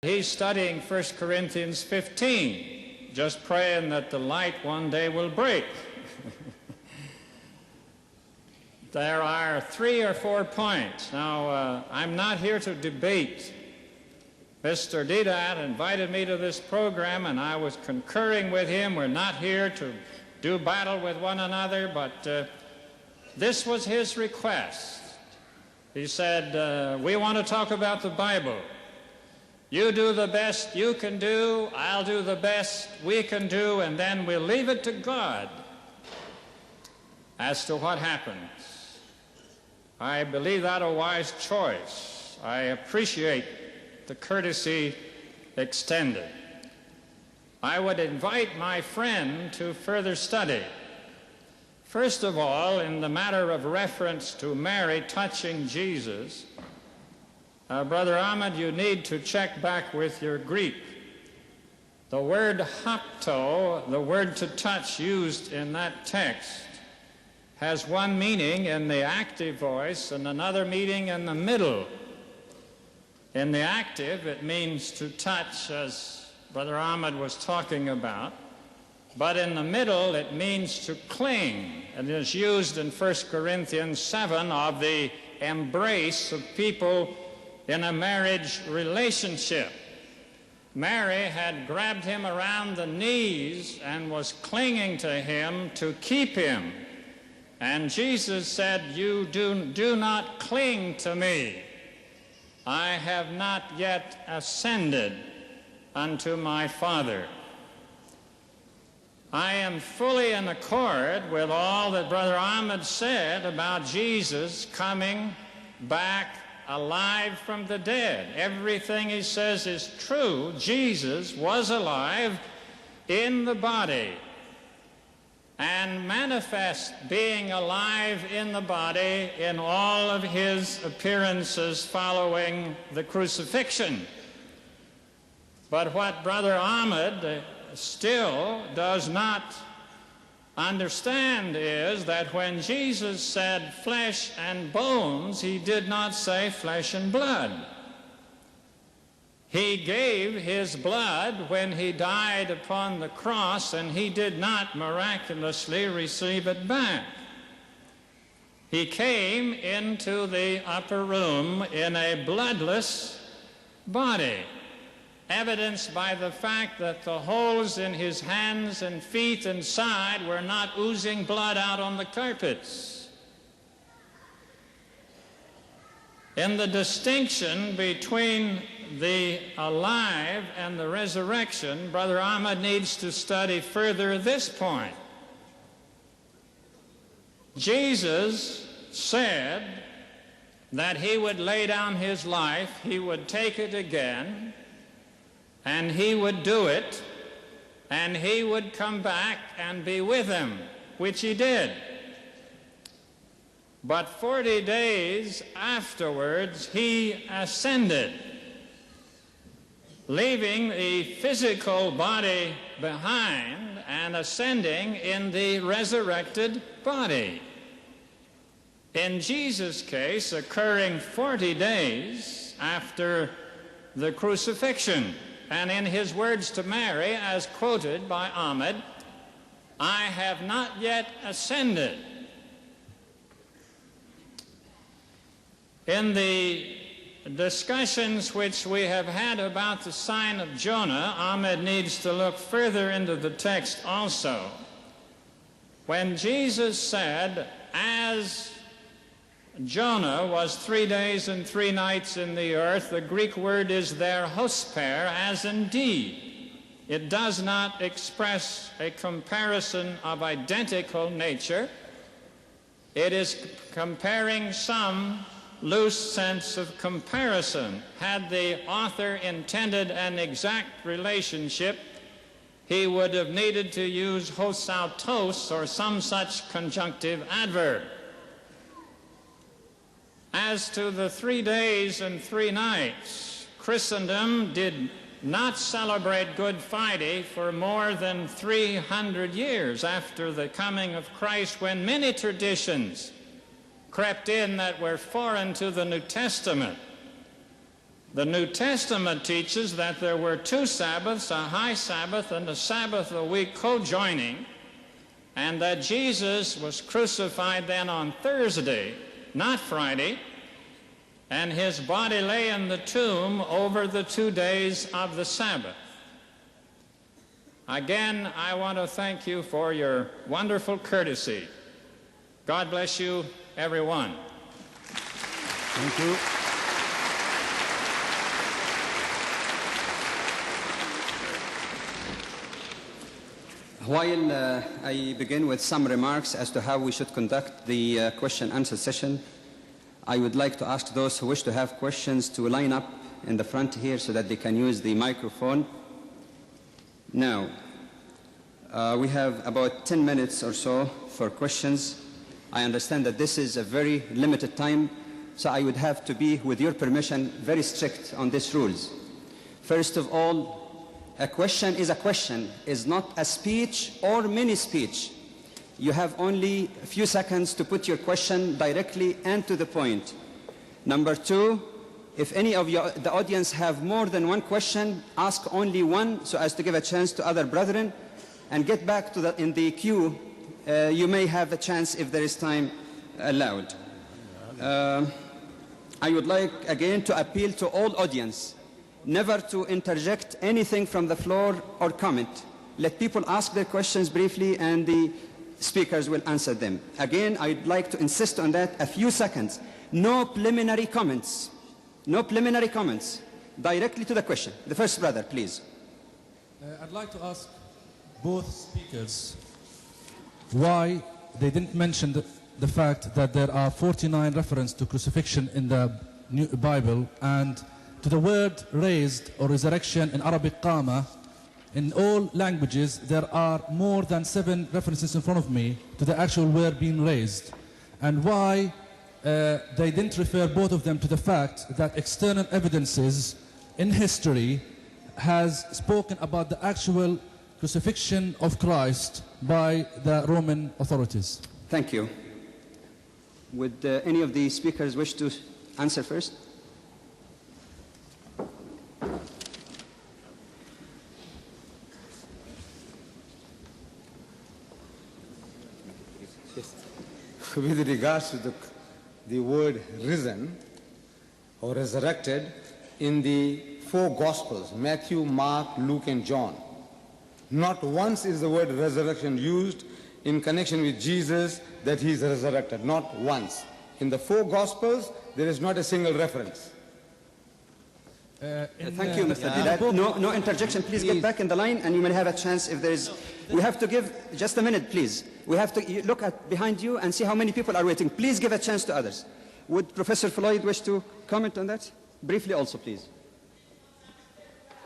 He's studying 1 Corinthians 15, just praying that the light one day will break. There are 3 or 4 points. Now, I'm not here to debate. Mr. Deedat invited me to this program, and I was concurring with him. We're not here to do battle with one another, but this was his request. He said, we want to talk about the Bible. You do the best you can do, I'll do the best we can do, and then we'll leave it to God as to what happens. I believe that a wise choice. I appreciate the courtesy extended. I would invite my friend to further study. First of all, in the matter of reference to Mary touching Jesus, Brother Ahmed, you need to check back with your Greek. The word hapto, the word to touch used in that text, has one meaning in the active voice and another meaning in the middle. In the active, it means to touch, as Brother Ahmed was talking about, but in the middle, it means to cling, and is used in 1 Corinthians 7 of the embrace of people in a marriage relationship. Mary had grabbed him around the knees and was clinging to him to keep him. And Jesus said, you do not cling to me. I have not yet ascended unto my Father. I am fully in accord with all that Brother Ahmed said about Jesus coming back alive from the dead. Everything he says is true. Jesus was alive in the body, and manifest being alive in the body in all of his appearances following the crucifixion. But what Brother Ahmed still does not understand is that when Jesus said flesh and bones, he did not say flesh and blood. He gave his blood when he died upon the cross, and he did not miraculously receive it back. He came into the upper room in a bloodless body, evidenced by the fact that the holes in his hands and feet and side were not oozing blood out on the carpets. In the distinction between the alive and the resurrection, Brother Ahmed needs to study further this point. Jesus said that he would lay down his life, he would take it again, and he would do it, and he would come back and be with them, which he did. But 40 days afterwards, he ascended, leaving the physical body behind and ascending in the resurrected body. In Jesus' case, occurring 40 days after the crucifixion. And in his words to Mary, as quoted by Ahmed, I have not yet ascended. In the discussions which we have had about the sign of Jonah, Ahmed needs to look further into the text also. When Jesus said, as Jonah was 3 days and 3 nights in the earth, the Greek word is there hosper, as indeed. It does not express a comparison of identical nature. It is comparing some loose sense of comparison. Had the author intended an exact relationship, he would have needed to use hosautos or some such conjunctive adverb. As to the 3 days and 3 nights, Christendom did not celebrate Good Friday for more than 300 years after the coming of Christ, when many traditions crept in that were foreign to the New Testament. The New Testament teaches that there were two Sabbaths, a high Sabbath and a Sabbath of the week co-joining, and that Jesus was crucified then on Thursday, not Friday, and his body lay in the tomb over the 2 days of the Sabbath. Again, I want to thank you for your wonderful courtesy. God bless you, everyone. Thank you. While I begin with some remarks as to how we should conduct the question-answer session, I would like to ask those who wish to have questions to line up in the front here so that they can use the microphone. Now, we have about 10 minutes or so for questions. I understand that this is a very limited time, so I would have to be, with your permission, very strict on these rules. First of all, a question, is not a speech or mini-speech. You have only a few seconds to put your question directly and to the point. Number two, if any of the audience have more than one question, ask only one so as to give a chance to other brethren, and get back to in the queue. You may have a chance if there is time allowed. I would like again to appeal to all audience never to interject anything from the floor or comment. Let people ask their questions briefly and the speakers will answer them. Again, I'd like to insist on that, a few seconds. No preliminary comments. No preliminary comments. Directly to the question. The first brother, please. I'd like to ask both speakers why they didn't mention the fact that there are 49 references to crucifixion in the Bible, and to the word raised or resurrection in Arabic qama. In all languages there are more than 7 references in front of me to the actual word being raised, and why they didn't refer both of them to the fact that external evidences in history has spoken about the actual crucifixion of Christ by the Roman authorities. Thank you. Would any of the speakers wish to answer first? With regards to the word risen or resurrected, in the 4 Gospels, Matthew, Mark, Luke, and John, not once is the word resurrection used in connection with Jesus, that he is resurrected. Not once. In the 4 Gospels, there is not a single reference. Thank you, Mr. Deedat. No interjection. Please get back in the line, and you may have a chance if there is. We have to give just a minute, please. We have to look at behind you and see how many people are waiting. Please give a chance to others. Would Professor Floyd wish to comment on that? Briefly also, please.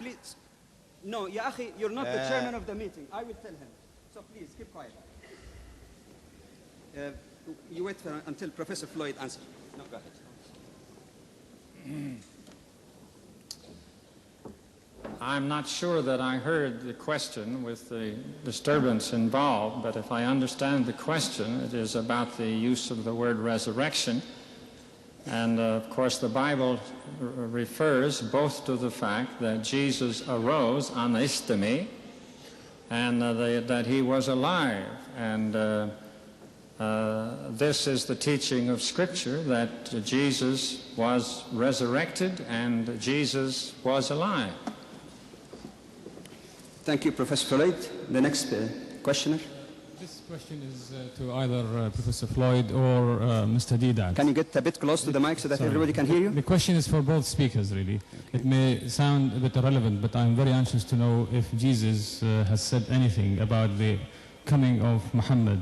Please. No, Ya Akhi, you're not the chairman of the meeting. I will tell him. So please, keep quiet. You wait until Professor Floyd answers. No, go ahead. I'm not sure that I heard the question with the disturbance involved, but if I understand the question, it is about the use of the word resurrection. And of course the Bible refers both to the fact that Jesus arose on Istemi and that he was alive. And this is the teaching of Scripture, that Jesus was resurrected and Jesus was alive. Thank you, Professor Floyd. The next questioner. This question is to either Professor Floyd or Mr. Deedat. Can you get a bit close to the mic so that everybody can hear you? The question is for both speakers, really. It may sound a bit irrelevant, but I'm very anxious to know if Jesus has said anything about the coming of Mohamed,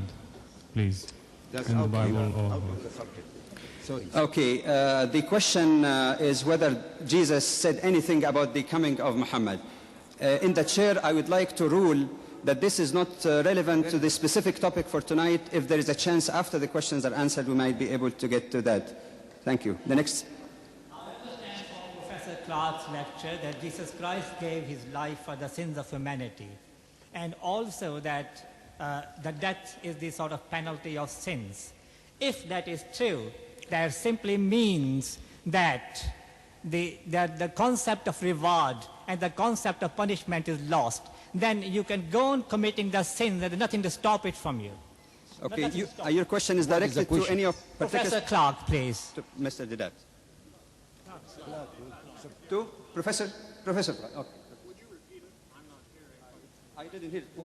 please, in the Bible. Okay, the question is whether Jesus said anything about the coming of Muhammad. In the chair, I would like to rule that this is not relevant to the specific topic for tonight. If there is a chance after the questions are answered, we might be able to get to that. Thank you. The next. I understand from Professor Clark's lecture that Jesus Christ gave his life for the sins of humanity, and also that the death is the sort of penalty of sins. If that is true, that simply means that the concept of reward and the concept of punishment is lost, then you can go on committing the sin and there's nothing to stop it from you. Okay, your question is directed to any of Professor Clark, please. To Mr. Deedat. To Professor Clark. Okay. I didn't hear it.